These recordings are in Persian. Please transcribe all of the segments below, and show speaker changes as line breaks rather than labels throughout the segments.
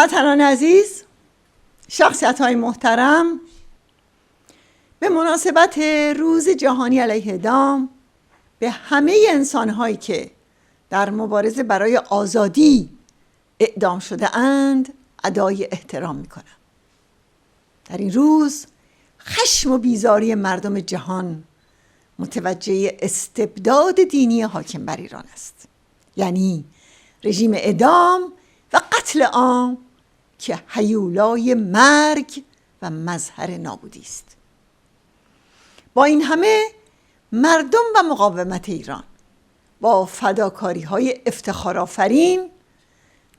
هموطنان عزیز، شخصیت‌های محترم، به مناسبت روز جهانی علیه اعدام به همه انسان‌هایی که در مبارزه برای آزادی اعدام شده اند ادای احترام می‌کنم. در این روز خشم و بیزاری مردم جهان متوجه استبداد دینی حاکم بر ایران است، یعنی رژیم اعدام و قتل عام که هیولای مرگ و مظهر نابودی است. با این همه مردم و مقاومت ایران با فداکاری‌های افتخارآفرین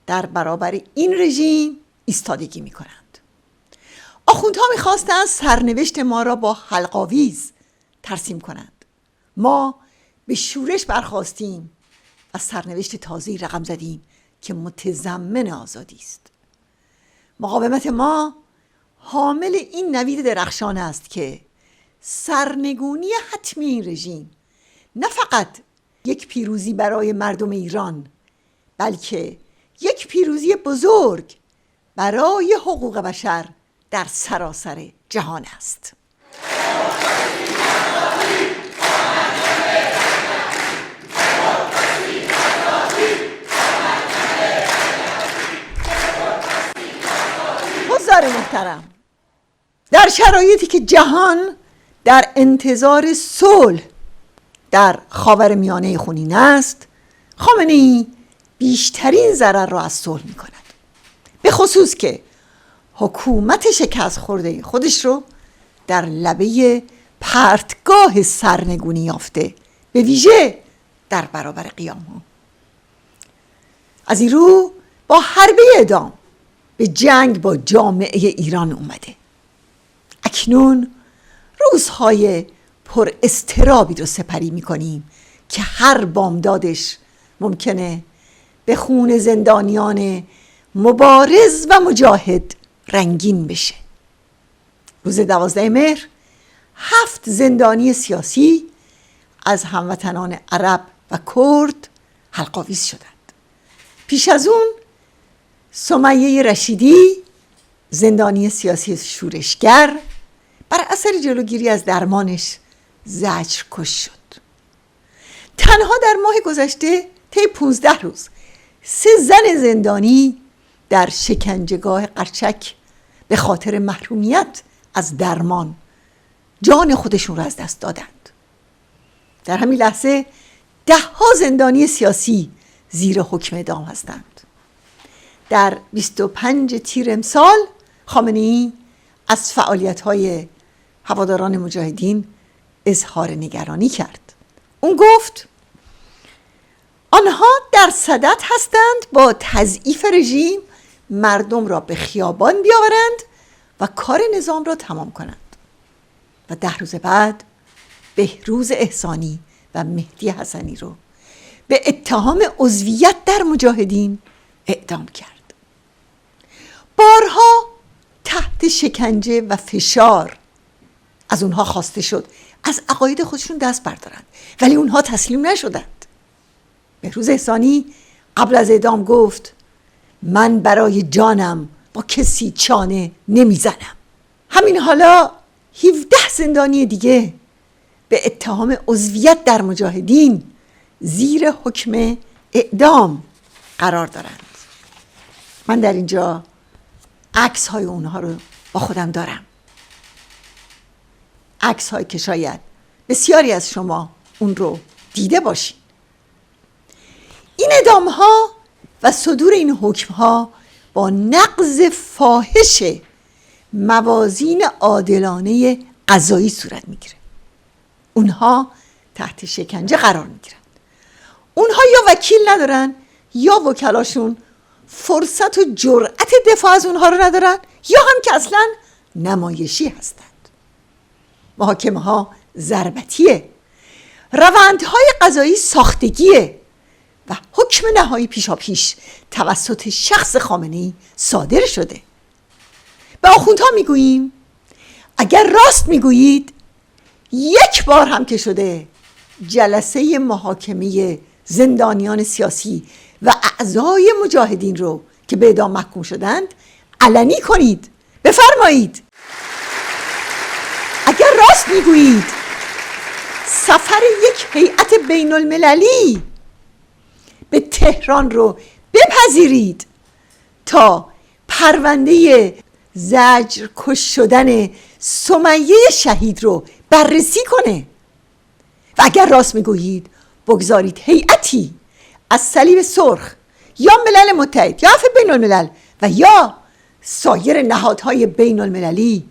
در برابر این رژیم ایستادگی می‌کنند. آخوندها می‌خواستند سرنوشت ما را با حلق‌آویز ترسیم کنند. ما به شورش برخاستیم و سرنوشت تازه‌ای رقم زدیم که متضمن آزادی است. مقاومت ما حامل این نوید درخشان است که سرنگونی حتمی این رژیم نه فقط یک پیروزی برای مردم ایران، بلکه یک پیروزی بزرگ برای حقوق بشر در سراسر جهان است. حضار محترم، در شرایطی که جهان در انتظار صلح در خاورمیانه خونین است، خامنه‌ای بیشترین ضرر را از صلح می کند، به خصوص که حکومت شکست خورده خودش رو در لبه پرتگاه سرنگونی یافته، به ویژه در برابر قیام ها. از این رو با حربه اعدام به جنگ با جامعه ایران اومده. اکنون روزهای پر اضطرابی رو سپری میکنیم که هر بامدادش ممکنه به خون زندانیان مبارز و مجاهد رنگین بشه. روز 12 مهر 7 زندانی سیاسی از هموطنان عرب و کرد حلق‌آویز شدند. پیش از اون سمیه رشیدی، زندانی سیاسی شورشگر، بر اثر جلوگیری از درمانش زجر کش شد. تنها در ماه گذشته طی 15 روز 3 زن زندانی در شکنجهگاه قرچک به خاطر محرومیت از درمان جان خودشون را از دست دادند. در همین لحظه 10 زندانی سیاسی زیر حکم اعدام هستند. در 25 تیر امسال خامنه‌ای از فعالیت‌های هواداران مجاهدین اظهار نگرانی کرد. اون گفت آنها در صدد هستند با تضعیف رژیم مردم را به خیابان بیاورند و کار نظام را تمام کنند. و 10 روز بعد بهروز احسانی و مهدی حسنی رو به اتهام عضویت در مجاهدین اعدام کرد. بارها تحت شکنجه و فشار از اونها خواسته شد از عقاید خودشون دست بردارند، ولی اونها تسلیم نشدند. بهروز احسانی قبل از اعدام گفت من برای جانم با کسی چانه نمیزنم. همین حالا 17 زندانی دیگه به اتهام عضویت در مجاهدین زیر حکم اعدام قرار دارند. من در اینجا عکس های اونها رو با خودم دارم، عکس هایی که شاید بسیاری از شما اون رو دیده باشین. این اعدام ها و صدور این حکم ها با نقض فاحش موازین عادلانه قضایی صورت میگیره. اونها تحت شکنجه قرار میگیرن. اونها یا وکیل ندارن یا وکلاشون فرصت و جرأت دفاع از اونها رو ندارن، یا هم که اصلا نمایشی هستند. محاکمه ها ضربتیه، روندهای قضایی ساختگیه و حکم نهایی پیشاپیش توسط شخص خامنه‌ای صادر شده. به آخوندها میگوییم اگر راست میگویید 1 بار هم که شده جلسه محاکمه زندانیان سیاسی و اعضای مجاهدین رو که به اعدام محکوم شدند علنی کنید، بفرمایید. اگر راست میگویید سفر یک هیئت بین المللی به تهران رو بپذیرید تا پرونده زجر کش شدن سمیه شهید رو بررسی کنه و اگر راست میگویید بگذارید هیئتی از صلیب سرخ یا ملل متحد یا عفو بین الملل و یا سایر نهادهای بین المللی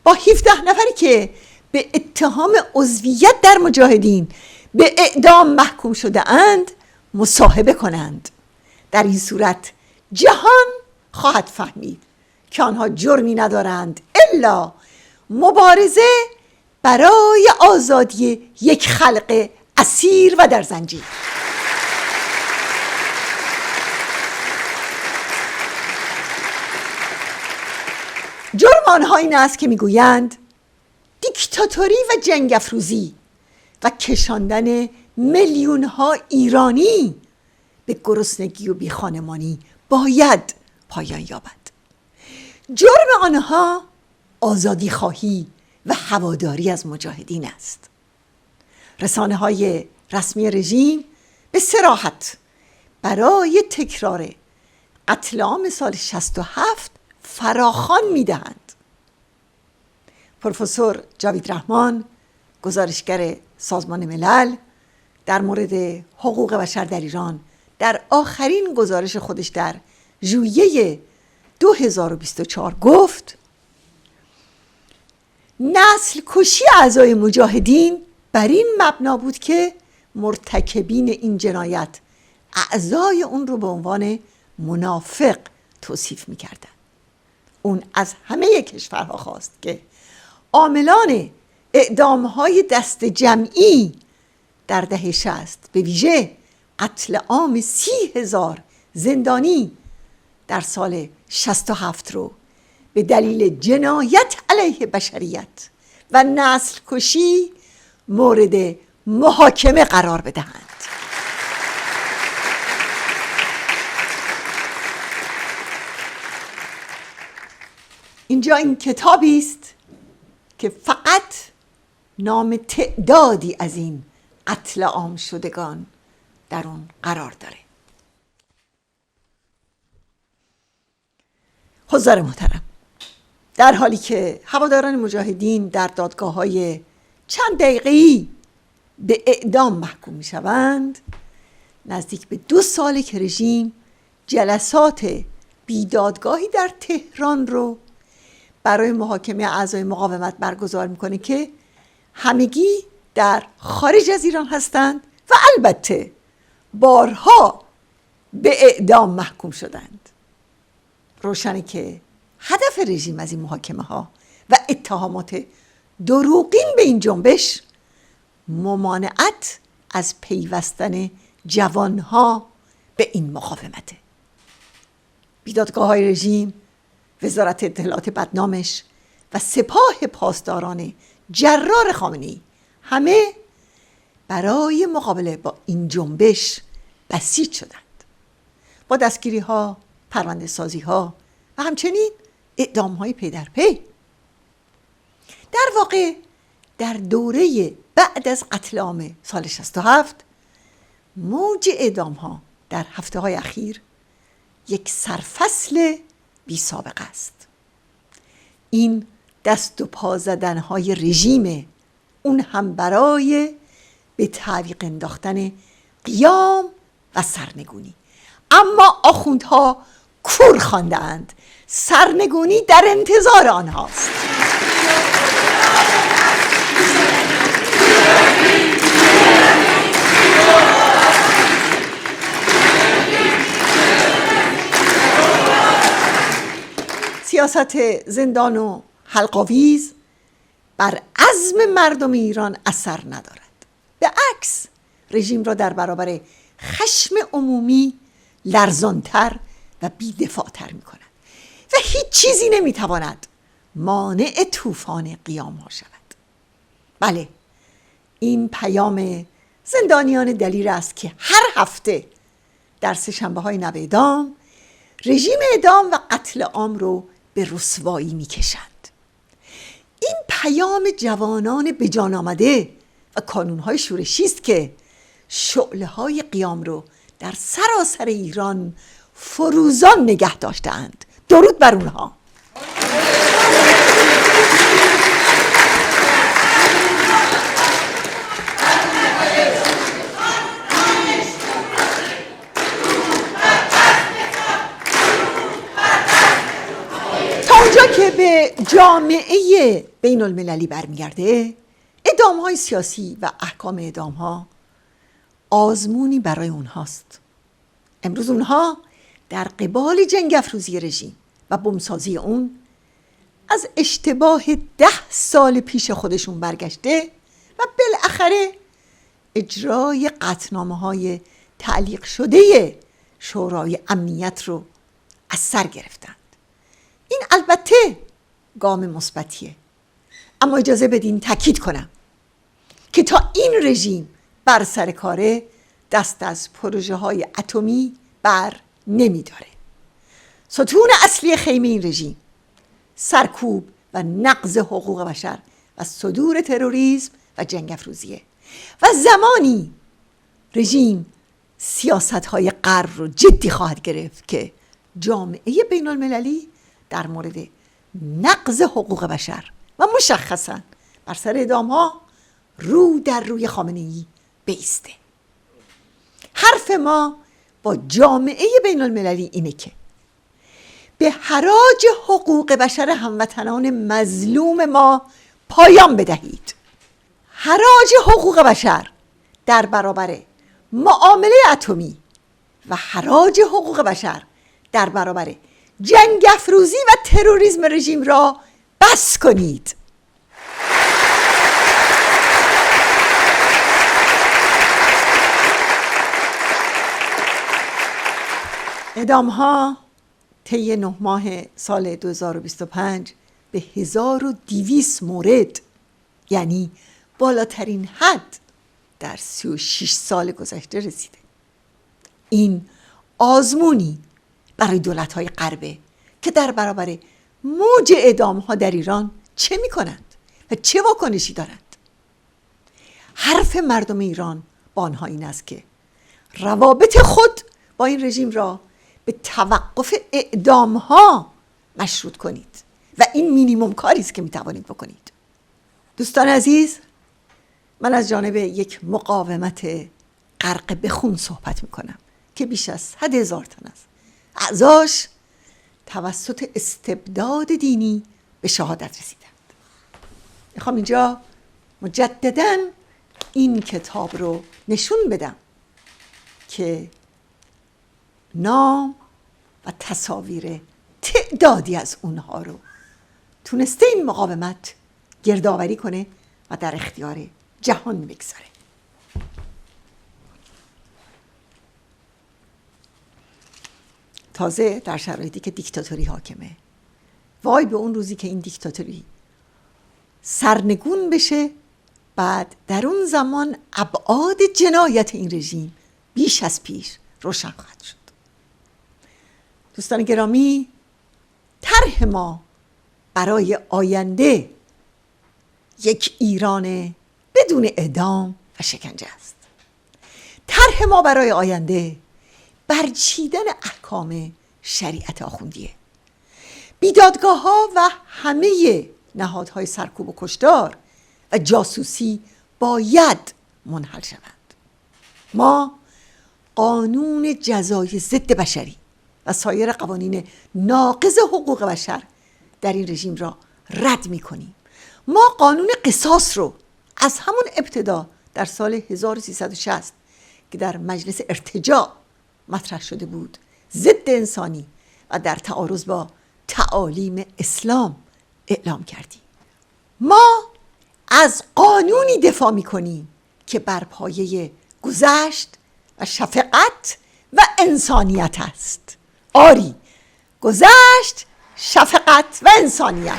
با 17 نفری که به اتهام عضویت در مجاهدین به اعدام محکوم شده اند مصاحبه کنند. در این صورت جهان خواهد فهمید که آنها جرمی ندارند الا مبارزه برای آزادی یک خلق اسیر و در زنجیر. جرم آنها این است که میگویند دیکتاتوری و جنگ افروزی و کشاندن میلیون ها ایرانی به گرسنگی و بیخانمانی باید پایان یابد. جرم آنها آزادی خواهی و هواداری از مجاهدین است. رسانه های رسمی رژیم به صراحت برای تکرار قتل عام سال 67 فراخوان میدهند. پروفسور جاوید رحمان، گزارشگر سازمان ملل، در مورد حقوق بشر در ایران در آخرین گزارش خودش در ژوئیه 2024 گفت نسل کشی اعضای مجاهدین بر این مبنا بود که مرتکبین این جنایت اعضای اون رو به عنوان منافق توصیف می‌کردند. اون از همه کشورها خواست که عاملان اعدام‌های دست جمعی در دهه 60 به ویژه قتل عام 30,000 زندانی در سال 67 رو به دلیل جنایت علیه بشریت و نسل کشی مورد محاکمه قرار بدهند. اینجا این کتابی است که فقط نام تعدادی از این قتل عام شدگان در اون قرار داره. حضار محترم، در حالی که هواداران مجاهدین در دادگاه‌های چند دقیقه‌ای به اعدام محکوم می‌شوند، نزدیک به 2 ساله که رژیم جلسات بیدادگاهی در تهران رو برای محاکمه اعضای مقاومت برگزار میکنه که همگی در خارج از ایران هستند و البته بارها به اعدام محکوم شدند. روشنه که هدف رژیم از این محاکمه ها و اتهامات دروغین به این جنبش ممانعت از پیوستن جوانها به این مقاومته. بیدادگاه های رژیم، وزارت اطلاعات بدنامش و سپاه پاسداران جرار خامنه‌ای همه برای مقابله با این جنبش بسیج شدند با دستگیری ها، پرونده سازی ها و همچنین اعدام های پی در پی. در واقع در دوره بعد از قتل عام سال 67 موج اعدام ها در هفته های اخیر یک سرفصل بی سابقه است. این دست و پا زدن های رژیم، اون هم برای به تعویق انداختن قیام و سرنگونی. اما آخوندها کور خوانده اند، سرنگونی در انتظار آنهاست. سیاست زندان و حلق‌آویز بر عزم مردم ایران اثر ندارد. به عکس رژیم را در برابر خشم عمومی لرزانتر و بی‌دفاع‌تر می‌کند و هیچ چیزی نمی‌تواند مانع طوفان قیام ها شود. بله، این پیام زندانیان دلیر است که هر هفته در سه‌شنبه‌های نو اعدام رژیم اعدام و قتل عام رو به رسوایی میکشند. این پیام جوانان به جان آمده و کانونهای شورشی است که شعله‌های قیام رو در سراسر ایران فروزان نگه داشتند. درود بر اونها. تا اونجا که به جامعه بین المللی برمیگرده، اعدام‌های سیاسی و احکام اعدام‌ها آزمونی برای اونهاست. امروز اونها در قبال جنگ افروزی رژیم و بمبسازی اون از اشتباه 10 سال پیش خودشون برگشته و بالاخره اجرای قطعنامه‌های تعلیق شده شورای امنیت رو از سر گرفتند. این البته گام مثبتیه، اما اجازه بدین تاکید کنم که تا این رژیم بر سر کاره دست از پروژه های اتمی بر نمی داره. ستون اصلی خیمه این رژیم سرکوب و نقض حقوق بشر و صدور تروریسم و جنگ افروزیه و زمانی رژیم سیاست های غرب رو جدی خواهد گرفت که جامعه بین المللی در مورد نقض حقوق بشر و مشخصاً بر سر اعدام ها رو در روی خامنه‌ای بیسته. حرف ما با جامعه بین المللی اینه که به حراج حقوق بشر هموطنان مظلوم ما پایان بدهید. حراج حقوق بشر در برابر معامله اتمی و حراج حقوق بشر در برابر جنگ افروزی و تروریسم رژیم را بس کنید. اعدام‌ها طی 9 ماه سال 2025 به 1200 مورد، یعنی بالاترین حد در 36 سال گذشته رسیده. این آزمونی برای دولت‌های غربه که در برابر موج اعدام‌ها در ایران چه می‌کنند و چه واکنشی دارند. حرف مردم ایران با آنها این است که روابط خود با این رژیم را به توقف اعدام‌ها مشروط کنید و این مینیمم کاری است که می‌توانید بکنید. دوستان عزیز، من از جانب یک مقاومت غرق به خون صحبت می‌کنم که بیش از 100,000 تن است. اعضاش توسط استبداد دینی به شهادت رسیدند. میخوام اینجا مجدداً این کتاب رو نشون بدم که نام و تصاویر تعدادی از اونها رو تونسته این مقاومت گردآوری کنه و در اختیار جهان بگذاره. تازه در شرایطی که دیکتاتوری حاکمه، وای به اون روزی که این دیکتاتوری سرنگون بشه، بعد در اون زمان ابعاد جنایت این رژیم بیش از پیش روشن خواهد شد. دوستان گرامی، طرح ما برای آینده یک ایران بدون اعدام و شکنجه است. طرح ما برای آینده برچیدن احکام شریعت آخوندیه. بیدادگاه ها و همه نهادهای سرکوب و کشتار و جاسوسی باید منحل شوند. ما قانون جزای ضد بشری و سایر قوانین ناقض حقوق بشر در این رژیم را رد می کنیم. ما قانون قصاص رو از همون ابتدا در سال 1360 که در مجلس ارتجاع مطرح شده بود ضد انسانی و در تعارض با تعالیم اسلام اعلام کردیم. ما از قانونی دفاع می کنیم که بر پایه گذشت و شفقت و انسانیت است. آری، گذشت، شفقت و انسانیت.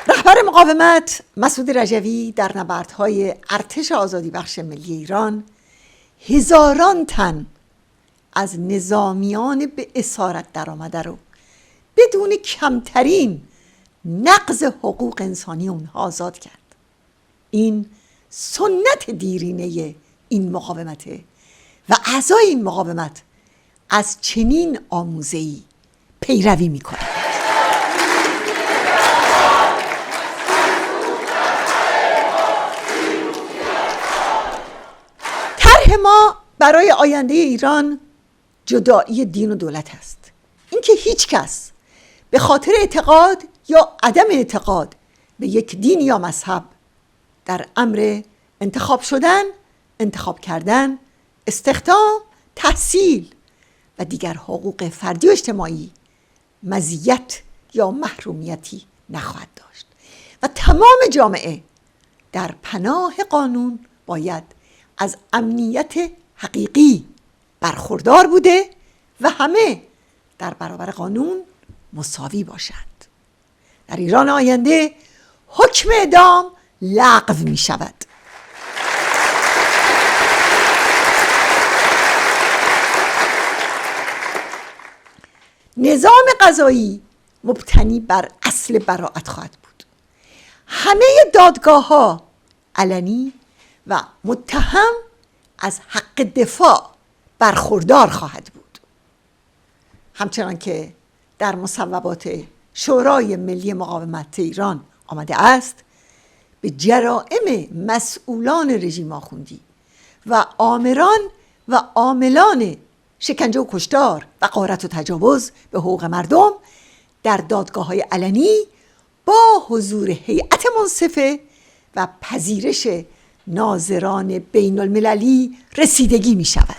رهبر مقاومت مسعود رجوی در نبردهای ارتش آزادی بخش ملی ایران هزاران تن از نظامیان به اسارت در آمده رو بدون کمترین نقض حقوق انسانی اونها آزاد کرد. این سنت دیرینه این مقاومته و اعضای این مقاومت از چنین آموزه‌ای پیروی میکنند. طرح ما برای آینده ایران جدایی دین و دولت است. اینکه هیچ کس به خاطر اعتقاد یا عدم اعتقاد به یک دین یا مذهب در امر انتخاب شدن، انتخاب کردن، استخدام، تحصیل و دیگر حقوق فردی و اجتماعی مزیت یا محرومیتی نخواهد داشت و تمام جامعه در پناه قانون باید از امنیت حقیقی برخوردار بوده و همه در برابر قانون مساوی باشند. در ایران آینده حکم اعدام لغو می شود. نظام قضایی مبتنی بر اصل براءت خواهد بود. همه دادگاه‌ها علنی و متهم از حق دفاع برخوردار خواهد بود. همچنان که در مصوبات شورای ملی مقاومت ایران آمده است، به جرائم مسئولان رژیم آخوندی و آمران و عاملان شکنجه و کشتار و غارت و تجاوز به حقوق مردم در دادگاه‌های علنی با حضور هیئت منصفه و پذیرش ناظران بین المللی رسیدگی می شود.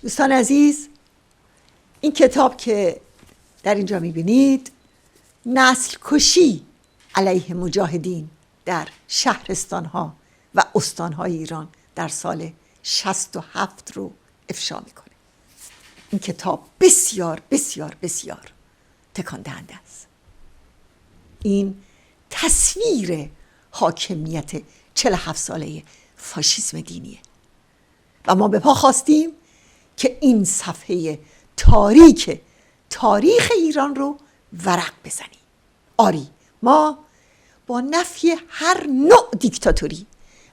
دوستان عزیز، این کتاب که در اینجا می بینید، نسل کشی علیه مجاهدین در شهرستان‌ها و استان‌های ایران در سال 67 رو افشا میکنه. این کتاب بسیار بسیار بسیار تکان دهنده است. این تصویر حاکمیت 47 ساله فاشیسم دینیه و ما به پا خواستیم که این صفحه تاریک تاریخ ایران رو ورق بزنیم. آری، ما با نفی هر نوع دیکتاتوری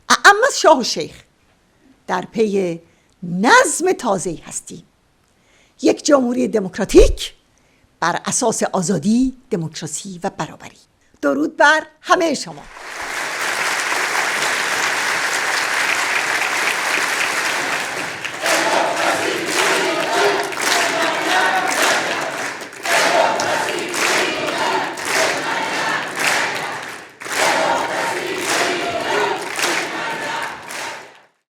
اعم از شاه و شیخ در پی نظم تازه‌ای هستیم. یک جمهوری دموکراتیک بر اساس آزادی، دموکراسی و برابری. درود بر همه شما.